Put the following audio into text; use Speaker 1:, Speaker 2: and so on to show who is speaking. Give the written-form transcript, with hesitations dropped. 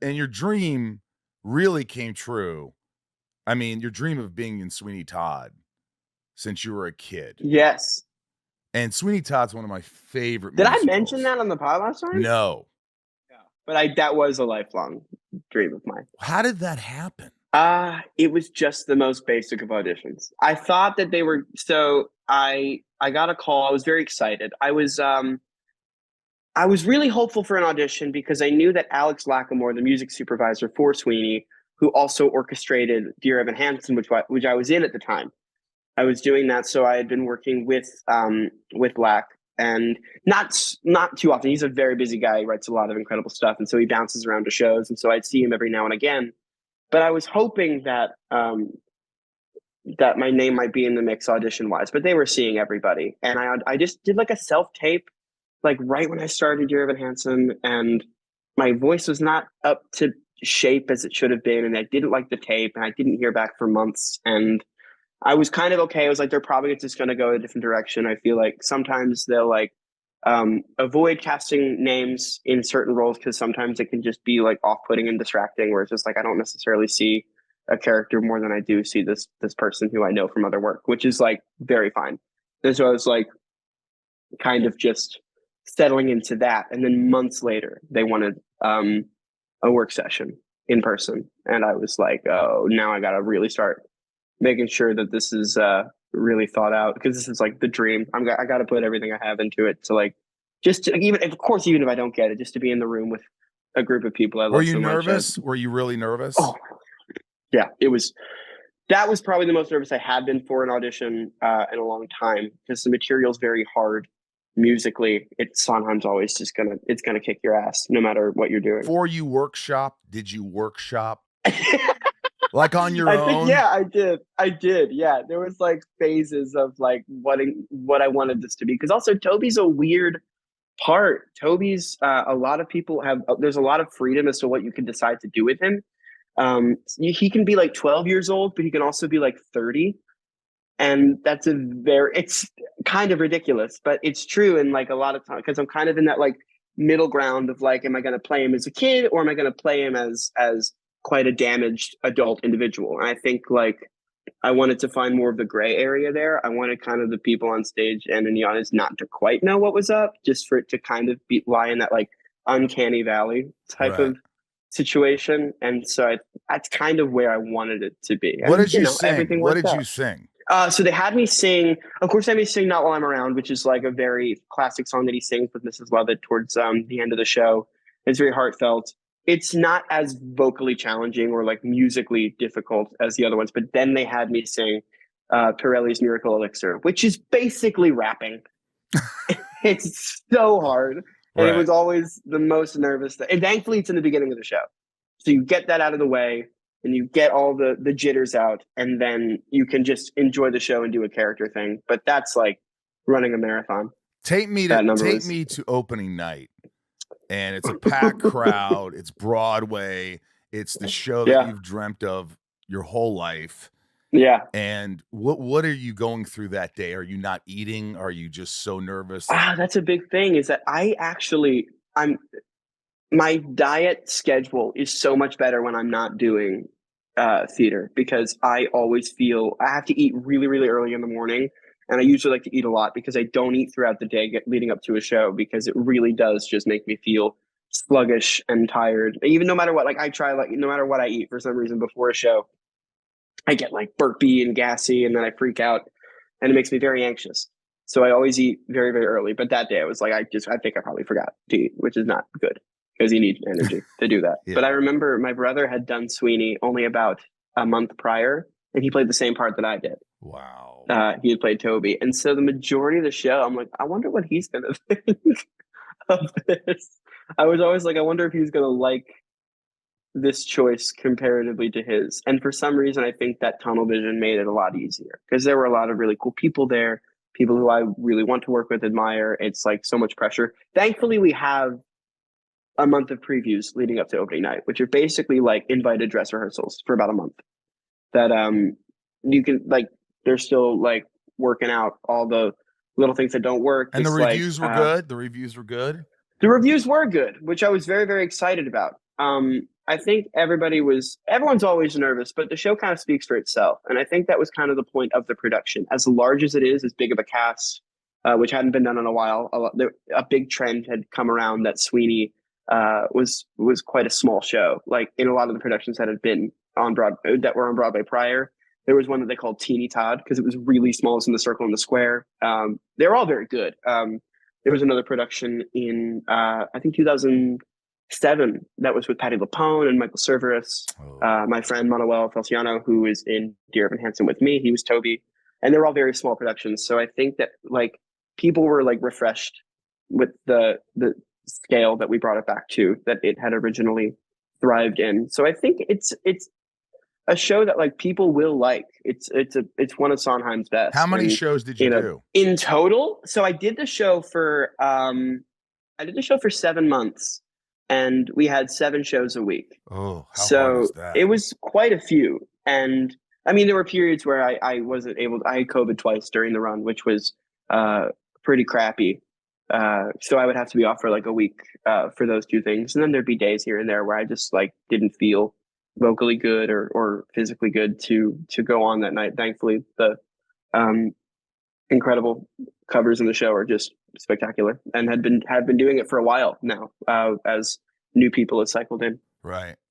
Speaker 1: and your dream really came true. I mean, your dream of being in Sweeney Todd since you were a kid.
Speaker 2: Yes.
Speaker 1: And Sweeney Todd's one of my favorite
Speaker 2: Did
Speaker 1: musicals.
Speaker 2: I mention that on the pod last time?
Speaker 1: No.
Speaker 2: Yeah. But that was a lifelong dream of mine.
Speaker 1: How did that happen?
Speaker 2: It was just the most basic of auditions. I thought that they were I got a call. I was very excited. I was really hopeful for an audition because I knew that Alex Lacamoire, the music supervisor for Sweeney, who also orchestrated Dear Evan Hansen, which I was in at the time. I was doing that, so I had been working with Lac, and not too often. He's a very busy guy. He writes a lot of incredible stuff, and so he bounces around to shows, and so I'd see him every now and again. But I was hoping that that my name might be in the mix audition wise. But they were seeing everybody, and I just did like a self tape, like right when I started Dear Evan Hansen, and my voice was not up to shape as it should have been, and I didn't like the tape, and I didn't hear back for months, and I was kind of okay. I was like, they're probably just going to go a different direction. I feel like sometimes they'll like avoid casting names in certain roles because sometimes it can just be like off-putting and distracting, where it's just like I don't necessarily see a character more than I do see this person who I know from other work, which is like very fine. And so I was like kind of just settling into that. And then months later, they wanted a work session in person. And I was like, oh, now I got to really start making sure that this is really thought out, because this is like the dream. I got to put everything I have into it to like, just to, even if I don't get it, just to be in the room with a group of people I love so much.
Speaker 1: Were you nervous? Were you really nervous?
Speaker 2: Oh, yeah, that was probably the most nervous I had been for an audition in a long time, because the material's very hard musically. It's sometimes always just it's gonna kick your ass no matter what you're doing.
Speaker 1: Before you workshop, did you workshop? Like on your own?
Speaker 2: Yeah, I did. Yeah, there was like phases of like what I wanted this to be, because also Toby's a weird part. Toby's a lot of people there's a lot of freedom as to what you can decide to do with him. He can be like 12 years old, but he can also be like 30, and it's kind of ridiculous, but it's true. And like a lot of times, because I'm kind of in that like middle ground of like, am I going to play him as a kid, or am I going to play him as quite a damaged adult individual? And I think like I wanted to find more of the gray area there. I wanted kind of the people on stage and in the audience not to quite know what was up, just for it to kind of lie in that like uncanny valley type of situation. And so that's kind of where I wanted it to be.
Speaker 1: What did you sing? What did you sing?
Speaker 2: So they had me sing, of course, Not While I'm Around, which is like a very classic song that he sings with Mrs. Lovett towards the end of the show. It's very heartfelt. It's not as vocally challenging or like musically difficult as the other ones, but then they had me sing Pirelli's Miracle Elixir, which is basically rapping. It's so hard. And It was always the most nervous thing. And thankfully, it's in the beginning of the show. So you get that out of the way, and you get all the jitters out, and then you can just enjoy the show and do a character thing. But that's like running a marathon.
Speaker 1: Take me to opening night. And it's a packed crowd. It's Broadway. It's the show that you've dreamt of your whole life.
Speaker 2: Yeah.
Speaker 1: And what are you going through that day? Are you not eating? Are you just so nervous?
Speaker 2: That's a big thing, is that my diet schedule is so much better when I'm not doing theater, because I always feel I have to eat really, really early in the morning. And I usually like to eat a lot because I don't eat throughout the day leading up to a show, because it really does just make me feel sluggish and tired. Even no matter what, like I try, like no matter what I eat, for some reason before a show, I get like burpy and gassy, and then I freak out, and it makes me very anxious. So I always eat very, very early. But that day I was like, I think I probably forgot to eat, which is not good, because you need energy to do that. Yeah. But I remember my brother had done Sweeney only about a month prior, and he played the same part that I did.
Speaker 1: Wow.
Speaker 2: He had played Toby. And so the majority of the show, I'm like, I wonder what he's going to think of this. I was always like, I wonder if he's going to like this choice comparatively to his. And for some reason, I think that tunnel vision made it a lot easier, because there were a lot of really cool people there, people who I really want to work with, admire. It's like so much pressure. Thankfully, we have a month of previews leading up to opening night, which are basically like invited dress rehearsals for about a month, that you can like, they're still like working out all the little things that don't work.
Speaker 1: And the reviews were good. The reviews were good.
Speaker 2: The reviews were good, which I was very, very excited about. I think everyone's always nervous, but the show kind of speaks for itself. And I think that was kind of the point of the production. As large as it is, as big of a cast, which hadn't been done in a while, a big trend had come around that Sweeney was quite a small show. Like in a lot of the productions that had been on Broadway, that were on Broadway prior, there was one that they called Sweeney Todd because it was really small. It's in the circle in the square. They're all very good. There was another production in I think 2007 that was with Patti LuPone and Michael Cerveris. My friend Manuel Feliciano, who is in Dear Evan Hansen with me, he was Toby, and they're all very small productions. So I think that like people were like refreshed with the scale that we brought it back to, that it had originally thrived in. So I think it's a show that like people will like. It's one of Sondheim's best.
Speaker 1: How many shows did you do
Speaker 2: in total? So I did the show for 7 months, and we had 7 shows a week.
Speaker 1: Oh, how hard is that?
Speaker 2: It was quite a few. And I mean, there were periods where I wasn't able to, I had COVID twice during the run, which was pretty crappy. So I would have to be off for like a week for those 2 things. And then there'd be days here and there where I just like didn't feel vocally good or physically good to go on that night. Thankfully, the incredible covers in the show are just spectacular, and have been doing it for a while now as new people have cycled in.
Speaker 1: Right.